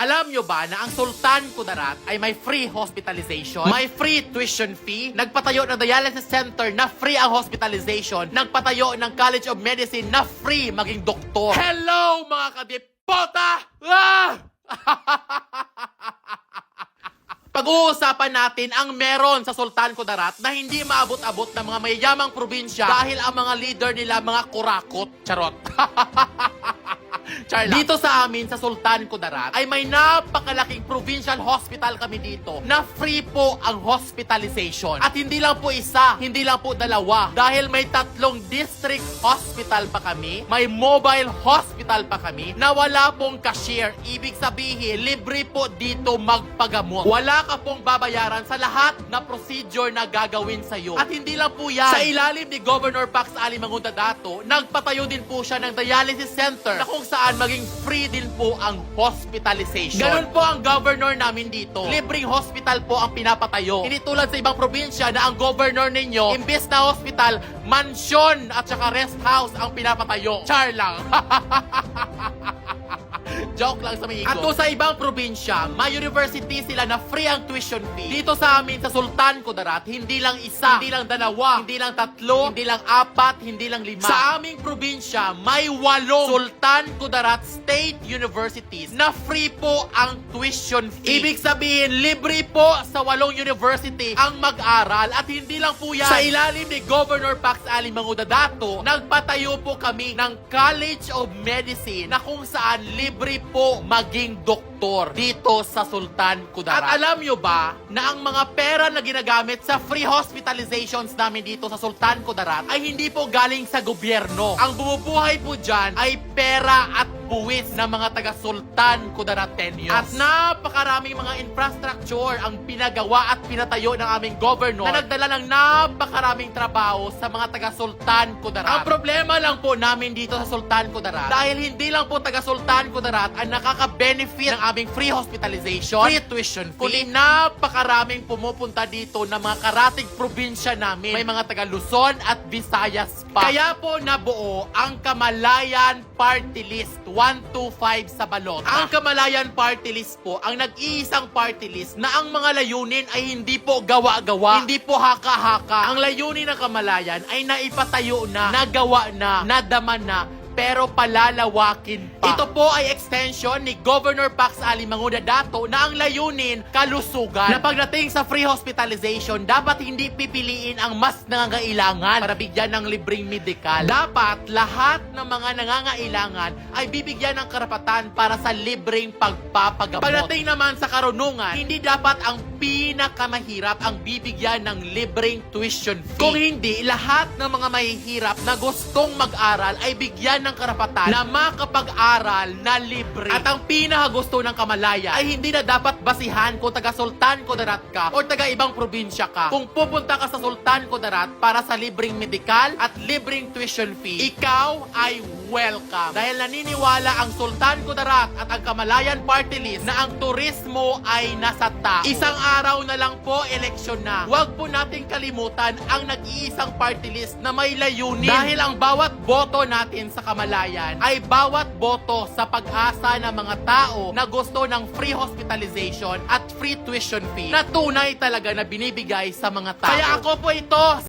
alam nyo ba na ang Sultan Kudarat ay may free hospitalization? May free tuition fee? Nagpatayo ng dialysis center na free ang hospitalization? Nagpatayo ng College of Medicine na free maging doktor? Hello mga kadipota! Pag-uusapan natin ang meron sa Sultan Kudarat na hindi maabot-abot ng mga mayayamang probinsya dahil ang mga leader nila mga kurakot. Charot. Dito sa amin, sa Sultan Kudarat, ay may napakalaking provincial hospital kami dito na free po ang hospitalization. At hindi lang po isa, hindi lang po dalawa. Dahil may 3 district hospital pa kami, may mobile hospital pa kami, na wala pong cashier. Ibig sabihin, libre po dito magpagamot. Wala ka pong babayaran sa lahat na procedure na gagawin sa'yo. At hindi lang po yan. Sa ilalim ni Governor Pax Ali Mangudadato, nagpatayo din po siya ng dialysis center na kung saan maging free din po ang hospitalization. Ganun po ang governor namin dito. Libreng hospital po ang pinapatayo. Hindi tulad sa ibang probinsya na ang governor ninyo, imbes na hospital, mansyon at saka rest house ang pinapatayo. Char lang. Joke lang sa mga At sa ibang probinsya, may university sila na free ang tuition fee. Dito sa amin, sa Sultan Kudarat, hindi lang isa, hindi lang dalawa, hindi lang 3, hindi lang 4, hindi lang 5. Sa aming probinsya, may 8 Sultan Kudarat State Universities na free po ang tuition fee. Ibig sabihin, libre po sa 8 university ang mag-aral at hindi lang po yan. Sa ilalim ni Governor Pax Ali Mangudadato, nagpatayo po kami ng College of Medicine na kung saan libre po maging doktor dito sa Sultan Kudarat. At alam nyo ba na ang mga pera na ginagamit sa free hospitalizations namin dito sa Sultan Kudarat ay hindi po galing sa gobyerno. Ang bumubuhay po dyan ay pera at buwis ng mga taga-Sultan Kudarateños. At napakaraming mga infrastructure ang pinagawa at pinatayo ng aming governor na nagdala ng napakaraming trabaho sa mga taga-Sultan Kudarat. Ang problema lang po namin dito sa Sultan Kudarat, dahil hindi lang po taga-Sultan Kudarat ang nakaka-benefit ng aming free hospitalization, free tuition fee, kundi napakaraming pumupunta dito na mga karating probinsya namin. May mga taga-Luzon at Visayas pa. Kaya po nabuo ang Kamalayan Party List 125 sa balota. Ang Kamalayan Party List po, ang nag-iisang party list na ang mga layunin ay hindi po gawa-gawa, hindi po haka-haka. Ang layunin ng Kamalayan ay naipatayo na, nagawa na, nadama na, pero palalawakin pa. Ito po ay extension ni Governor Pax Ali Mangudadato na ang layunin, kalusugan. Na pagdating sa free hospitalization, dapat hindi pipiliin ang mas nangangailangan para bigyan ng libreng medikal. Dapat lahat ng mga nangangailangan ay bibigyan ng karapatan para sa libreng pagpapagamot. Pagdating naman sa karunungan, hindi dapat ang pinakamahirap ang bibigyan ng libreng tuition fee. Kung hindi, lahat ng mga mahihirap na gustong mag-aral ay bigyan ng karapatan na makapag-aral na libre. At ang pinakagusto ng Kamalayan ay hindi na dapat basihan kung taga Sultan Kudarat ka o taga ibang probinsya ka. Kung pupunta ka sa Sultan Kudarat para sa libreng medikal at libreng tuition fee, ikaw ay welcome. Dahil naniniwala ang Sultan Kudarat at ang Kamalayan Party List na ang turismo ay nasa tao. Isang araw na lang po, eleksyon na. Huwag po nating kalimutan ang nag-iisang party list na may layunin. Dahil ang bawat boto natin sa Kamalayan ay bawat boto sa pag-asa ng mga tao na gusto ng free hospitalization at free tuition fee na tunay talaga na binibigay sa mga tao. Kaya ako po ito